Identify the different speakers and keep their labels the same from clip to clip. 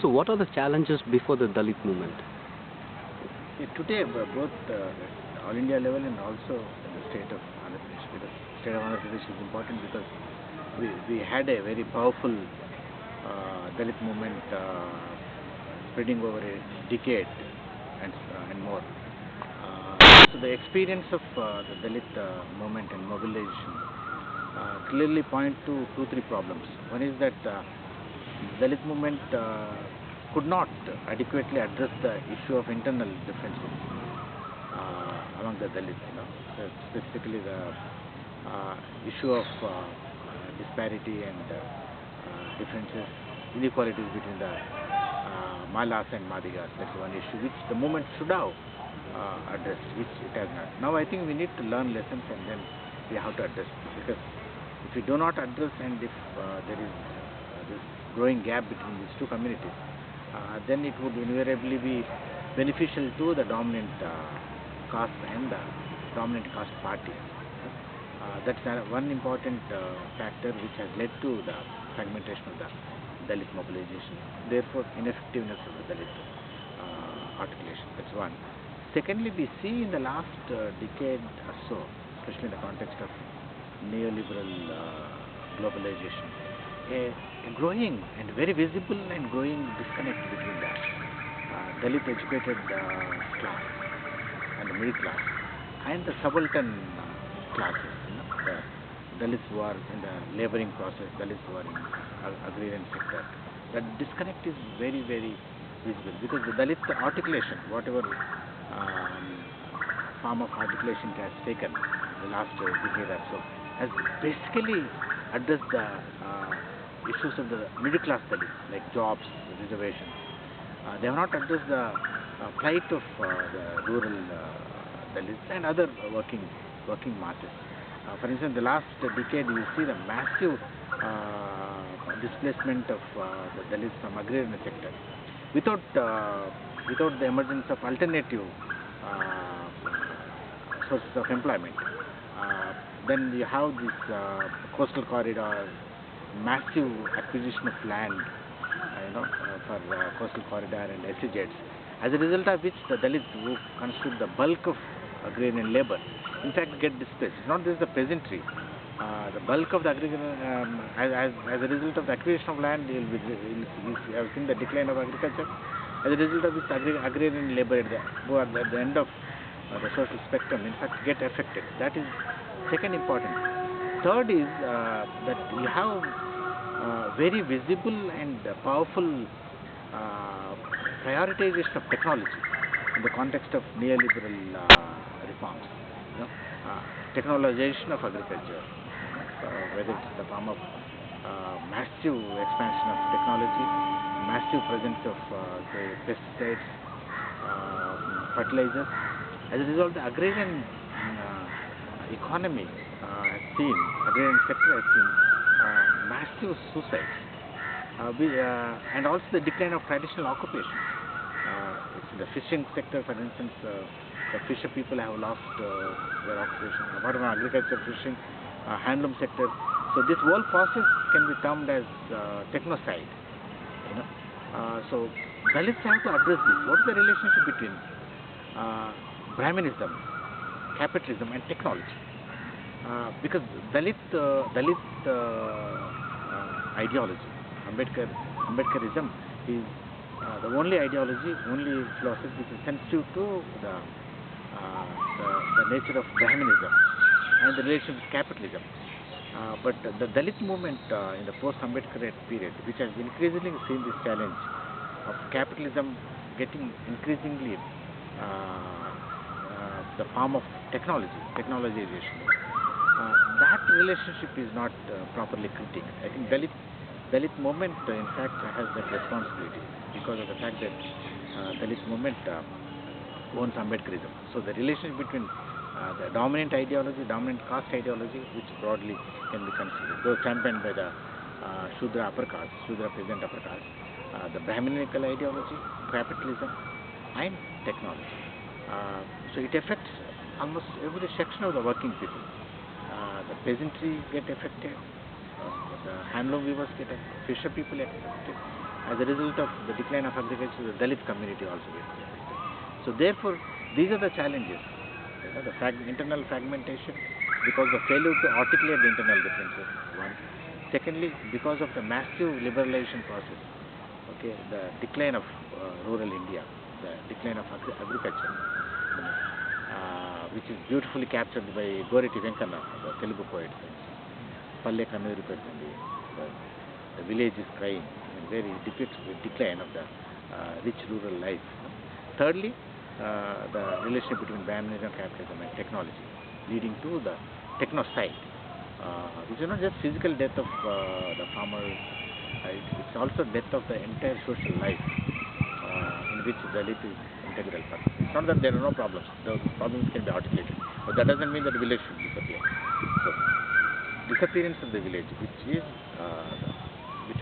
Speaker 1: So what are the challenges before the Dalit movement?
Speaker 2: Today, both all India level and also in the state of Andhra Pradesh, because state of Andhra Pradesh is important because we had a very powerful Dalit movement spreading over a decade and more. So the experience of the Dalit movement and mobilization clearly point to three problems. One is that Dalit movement could not adequately address the issue of internal differences among the Dalits, specifically the issue of disparity and differences, inequalities between the Malas and Madigas. That's one issue which the movement should have addressed, which it has not. Now I think we need to learn lessons and then we have to address it, because if we do not address and if there is this growing gap between these two communities, then it would invariably be beneficial to the dominant caste and the dominant caste party. That's one important factor which has led to the fragmentation of the Dalit mobilization, therefore ineffectiveness of the Dalit articulation. That's one. Secondly, we see in the last decade or so, especially in the context of neoliberal globalization, a growing and very visible and growing disconnect between the Dalit educated class and the middle class and the subaltern classes, the Dalits who are in the laboring process, Dalits who are in agrarian sector. That disconnect is very, very visible, because the Dalit articulation, whatever form of articulation it has taken the last decade or so, has basically addressed the issues of the middle class Dalits, like jobs, reservations. They have not addressed the plight of the rural Dalits and other working masses. For instance, the last decade you see the massive displacement of the Dalits from agrarian sector without the emergence of alternative sources of employment. Then you have this coastal corridor, massive acquisition of land, for coastal corridor and SEZs, as a result of which the Dalits, who constitute the bulk of agrarian labor, in fact get displaced. It's not just the peasantry. The bulk of the agrarian, as a result of the acquisition of land, you have seen the decline of agriculture. As a result of this, agrarian labor who are at the end of the social spectrum, in fact, get affected. That is second important. Third is that you have very visible and powerful prioritization of technology in the context of neoliberal reforms. Technologization of agriculture, whether it's in the form of massive expansion of technology, massive presence of say pesticides, fertilizers. As a result, the agrarian economy has seen, agrarian sector has seen massive suicides, and also the decline of traditional occupations. In the fishing sector, for instance, the fisher people have lost their occupation. Apart from agriculture, fishing, handloom sector. So this whole process can be termed as technocide. So Dalits have to address this. What is the relationship between Brahminism, capitalism, and technology? Because Dalit ideology, Ambedkarism, is the only ideology, only philosophy which is sensitive to the nature of Brahminism and the relation with capitalism. But the Dalit movement in the post-Ambedkar period, which has increasingly seen this challenge of capitalism getting increasingly the form of technologization, that relationship is not properly critiqued. I think Dalit movement, in fact, has that responsibility because of the fact that Dalit movement owns Ambedkarism. So the relationship between the dominant ideology, dominant caste ideology, which broadly can be considered, though championed by the Shudra upper caste, Shudra peasant upper caste, the Brahminical ideology, capitalism, and technology. So it affects almost every section of the working people. The peasantry get affected, the handloom weavers get affected, fisher people get affected, As a result of the decline of agriculture, the Dalit community also gets affected. So therefore, these are the challenges. The internal fragmentation because of failure to articulate the internal differences. One. Secondly, because of the massive liberalization process. Okay, the decline of rural India, the decline of agriculture, which is beautifully captured by Goriti Venkana, the Telugu poet. Palle Kannuru Pettindi, the village is crying, and very depicts the decline of the rich rural life. Thirdly, the relationship between Brahmanism, capitalism and technology, leading to the technocide, which is not just physical death of the farmers, it's also death of the entire social life in which Dalit is integral part. It's not that there are no problems, the problems can be articulated, but that doesn't mean that the village should disappear. So, disappearance of the village, which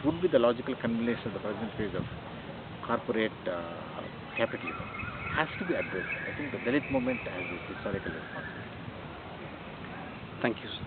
Speaker 2: would be the logical culmination of the present phase of corporate capitalism, has to be addressed. I think the Dalit movement has this historical responsibility.
Speaker 1: Thank you, sir.